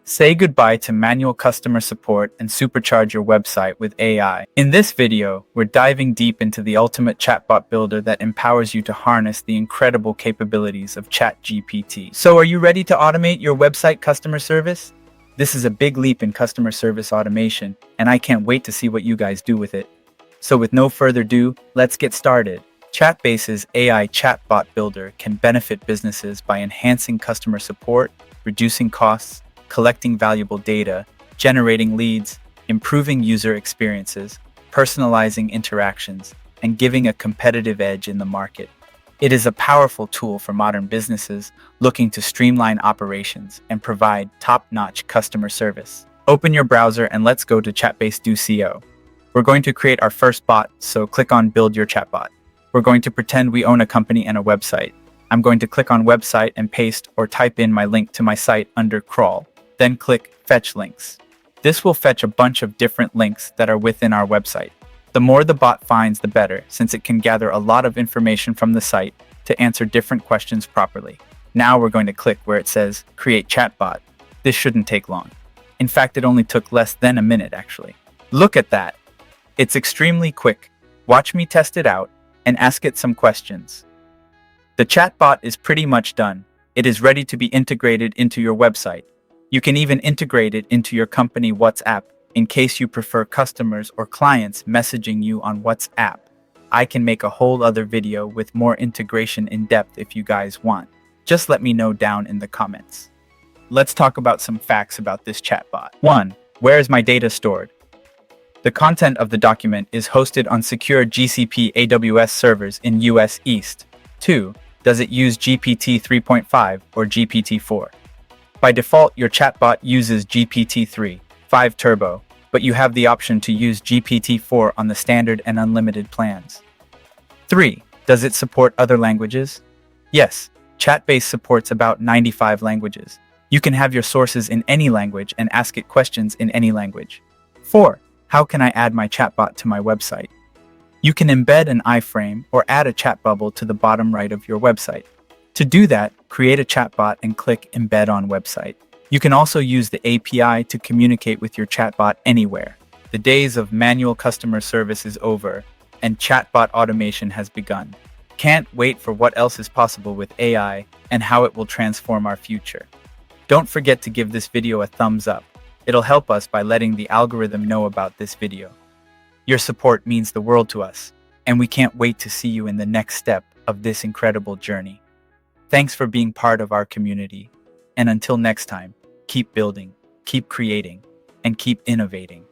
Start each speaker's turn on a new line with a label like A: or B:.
A: Say goodbye to manual customer support and supercharge your website with AI. In this video, we're diving deep into the ultimate chatbot builder that empowers you to harness the incredible capabilities of ChatGPT. So are you ready to automate your website customer service? This is a big leap in customer service automation, and I can't wait to see what you guys do with it. So with no further ado, let's get started. Chatbase's AI chatbot builder can benefit businesses by enhancing customer support, reducing costs, collecting valuable data, generating leads, improving user experiences, personalizing interactions, and giving a competitive edge in the market. It is a powerful tool for modern businesses looking to streamline operations and provide top-notch customer service. Open your browser and let's go to Chatbase.co. We're going to create our first bot, so click on Build Your Chatbot. We're going to pretend we own a company and a website. I'm going to click on Website and paste or type in my link to my site under Crawl. Then click Fetch Links. This will fetch a bunch of different links that are within our website. The more the bot finds, the better, since it can gather a lot of information from the site to answer different questions properly. Now we're going to click where it says Create Chatbot. This shouldn't take long. In fact, it only took less than a minute actually. Look at that. It's extremely quick. Watch me test it out and ask it some questions. The chatbot is pretty much done. It is ready to be integrated into your website. You can even integrate it into your company WhatsApp in case you prefer customers or clients messaging you on WhatsApp. I can make a whole other video with more integration in depth if you guys want. Just let me know down in the comments. Let's talk about some facts about this chatbot. 1. Where is my data stored? The content of the document is hosted on secure GCP AWS servers in US East. 2. Does it use GPT 3.5 or GPT 4? By default, your chatbot uses GPT 3.5 Turbo, but you have the option to use GPT 4 on the standard and unlimited plans. 3. Does it support other languages? Yes, Chatbase supports about 95 languages. You can have your sources in any language and ask it questions in any language. 4. How can I add my chatbot to my website? You can embed an iframe or add a chat bubble to the bottom right of your website. To do that, create a chatbot and click Embed on Website. You can also use the API to communicate with your chatbot anywhere. The days of manual customer service is over, and chatbot automation has begun. Can't wait for what else is possible with AI and how it will transform our future. Don't forget to give this video a thumbs up. It'll help us by letting the algorithm know about this video. Your support means the world to us, and we can't wait to see you in the next step of this incredible journey. Thanks for being part of our community. And until next time, keep building, keep creating, and keep innovating.